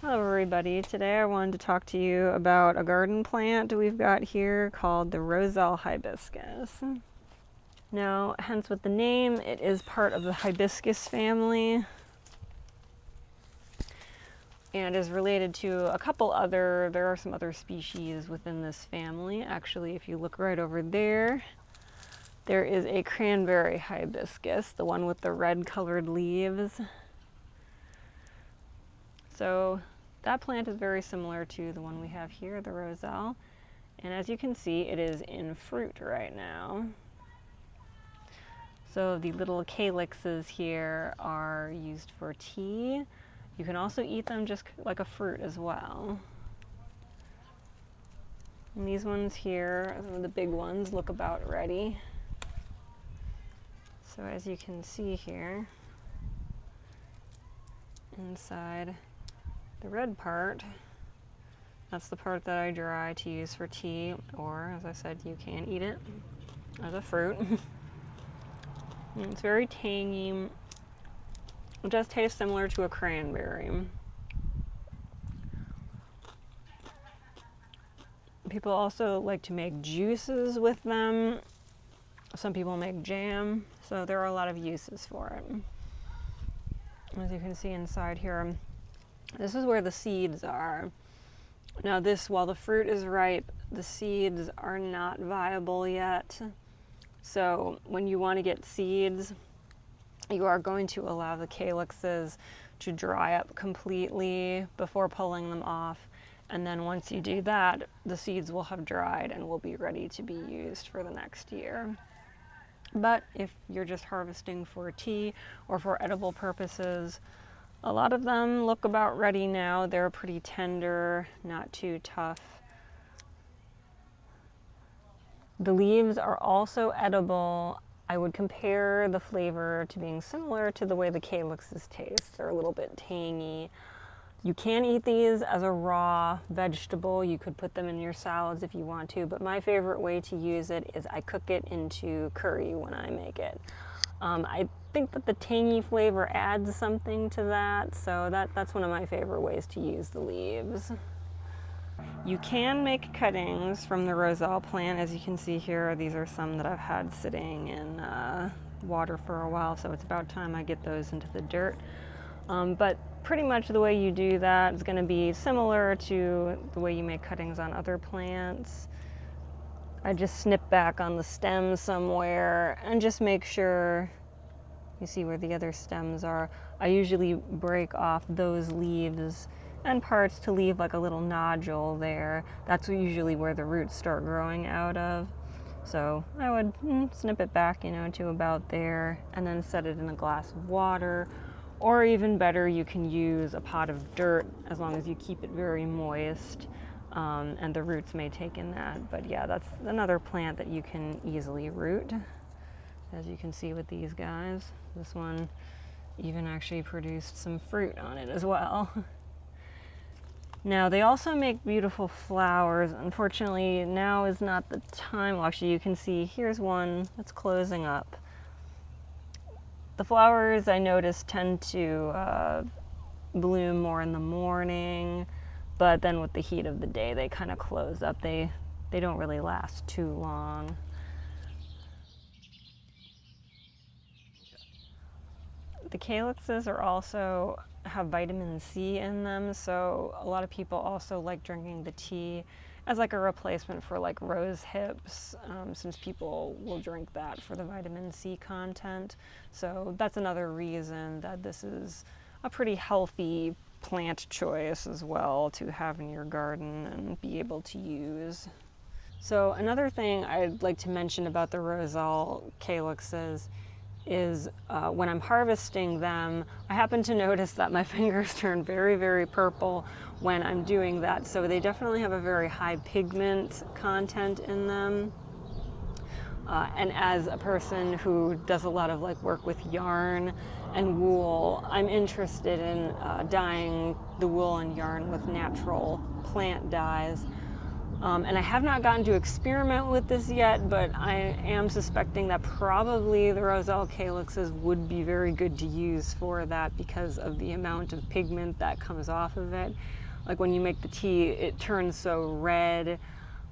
Hello everybody. Today I wanted to talk to you about a garden plant we've got here called the Roselle Hibiscus. Now, hence with the name, it is part of the hibiscus family and is related to a couple other, there are some other species within this family. Actually, if you look right over there, there is a cranberry hibiscus, the one with the red colored leaves. So that plant is very similar to the one we have here, the Roselle. And as you can see, it is in fruit right now. So the little calyxes here are used for tea. You can also eat them just like a fruit as well. And these ones here, some of the big ones, look about ready. So as you can see here, inside the red part, that's the part that I dry to use for tea, or as I said, you can eat it as a fruit. It's very tangy. It does taste similar to a cranberry. People also like to make juices with them. Some people make jam, so there are a lot of uses for it. As you can see inside here, this is where the seeds are. Now this, while the fruit is ripe, the seeds are not viable yet. So when you want to get seeds, you are going to allow the calyxes to dry up completely before pulling them off. And then once you do that, the seeds will have dried and will be ready to be used for the next year. But if you're just harvesting for tea or for edible purposes, a lot of them look about ready now. They're pretty tender, not too tough. The leaves are also edible. I would compare the flavor to being similar to the way the calyxes taste. They're a little bit tangy. You can eat these as a raw vegetable. You could put them in your salads if you want to, but my favorite way to use it is I cook it into curry when I make it. I think that the tangy flavor adds something to that, so that's one of my favorite ways to use the leaves. You can make cuttings from the Roselle plant. As you can see here, these are some that I've had sitting in water for a while, so it's about time I get those into the dirt. But pretty much the way you do that is going to be similar to the way you make cuttings on other plants. I just snip back on the stem somewhere and just make sure you see where the other stems are. I usually break off those leaves and parts to leave like a little nodule there. That's usually where the roots start growing out of. So I would snip it back, to about there, and then set it in a glass of water. Or even better, you can use a pot of dirt as long as you keep it very moist, and the roots may take in that. But yeah, that's another plant that you can easily root, as you can see with these guys. This one even actually produced some fruit on it as well. Now, they also make beautiful flowers. Unfortunately, now is not the time. Well, actually, you can see here's one that's closing up. The flowers, I noticed, tend to bloom more in the morning, but then with the heat of the day, they kind of close up. They don't really last too long. The calyxes are also have vitamin C in them, so a lot of people also like drinking the tea as like a replacement for like rose hips, since people will drink that for the vitamin C content. So that's another reason that this is a pretty healthy plant choice as well to have in your garden and be able to use. So another thing I'd like to mention about the Roselle calyxes is when I'm harvesting them, I happen to notice that my fingers turn very, very purple when I'm doing that. So they definitely have a very high pigment content in them. And as a person who does a lot of work with yarn and wool, I'm interested in dyeing the wool and yarn with natural plant dyes. And I have not gotten to experiment with this yet, but I am suspecting that probably the Roselle calyxes would be very good to use for that because of the amount of pigment that comes off of it. Like when you make the tea, it turns so red,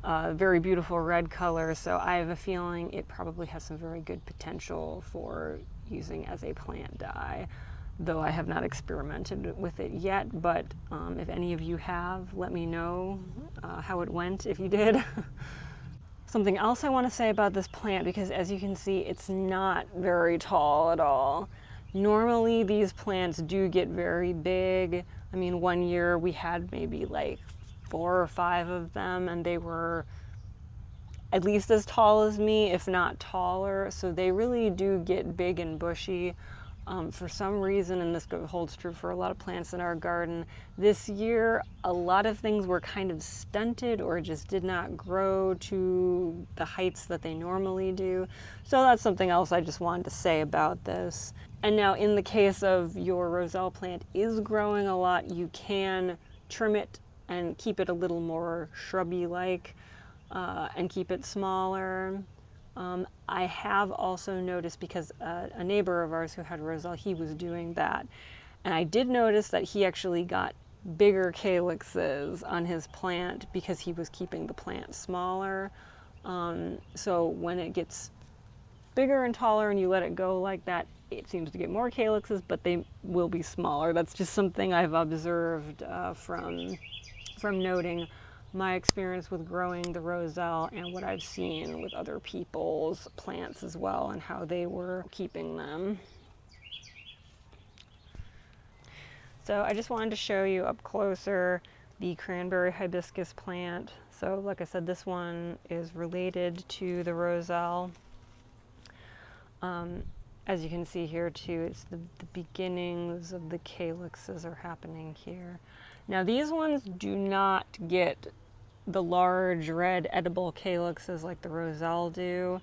very beautiful red color. So I have a feeling it probably has some very good potential for using as a plant dye, though I have not experimented with it yet. But if any of you have, let me know how it went if you did. Something else I want to say about this plant, because as you can see, it's not very tall at all. Normally these plants do get very big. I mean, one year we had maybe like 4 or 5 of them, and they were at least as tall as me, if not taller. So they really do get big and bushy. For some reason, and this holds true for a lot of plants in our garden, this year a lot of things were kind of stunted or just did not grow to the heights that they normally do. So that's something else I just wanted to say about this. And now in the case of your Roselle plant is growing a lot, you can trim it and keep it a little more shrubby-like and keep it smaller. I have also noticed, because a neighbor of ours who had Roselle, he was doing that. And I did notice that he actually got bigger calyxes on his plant because he was keeping the plant smaller. So when it gets bigger and taller and you let it go like that, it seems to get more calyxes, but they will be smaller. That's just something I've observed from noting my experience with growing the Roselle and what I've seen with other people's plants as well and how they were keeping them. So I just wanted to show you up closer the Cranberry Hibiscus plant. So like I said, this one is related to the Roselle. As you can see here too, it's the beginnings of the calyxes are happening here. Now these ones do not get the large red edible calyxes like the Roselle do.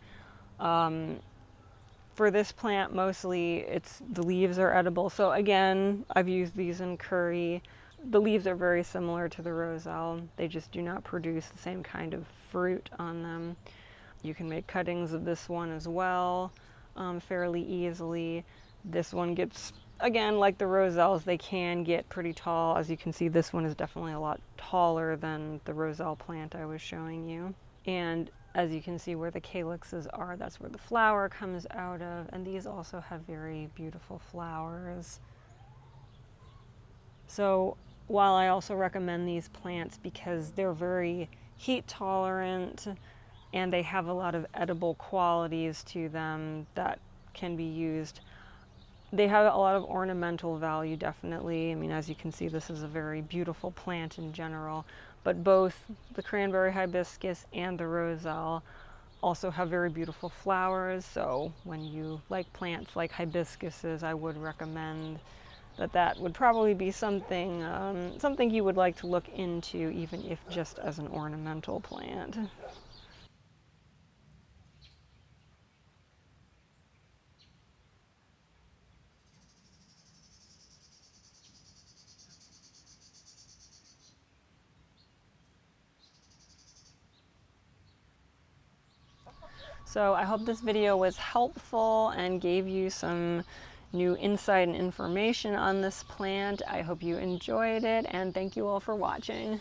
For this plant, mostly the leaves are edible. So again, I've used these in curry. The leaves are very similar to the Roselle. They just do not produce the same kind of fruit on them. You can make cuttings of this one as well fairly easily. This one gets, again, like the Roselles, they can get pretty tall. As you can see, this one is definitely a lot taller than the Roselle plant I was showing you. And as you can see where the calyxes are, that's where the flower comes out of. And these also have very beautiful flowers. So while I also recommend these plants because they're very heat tolerant and they have a lot of edible qualities to them that can be used, they have a lot of ornamental value, definitely. I mean, as you can see, this is a very beautiful plant in general, but both the Cranberry Hibiscus and the Roselle also have very beautiful flowers. So when you like plants like hibiscuses, I would recommend that would probably be something, something you would like to look into, even if just as an ornamental plant. So I hope this video was helpful and gave you some new insight and information on this plant. I hope you enjoyed it, and thank you all for watching.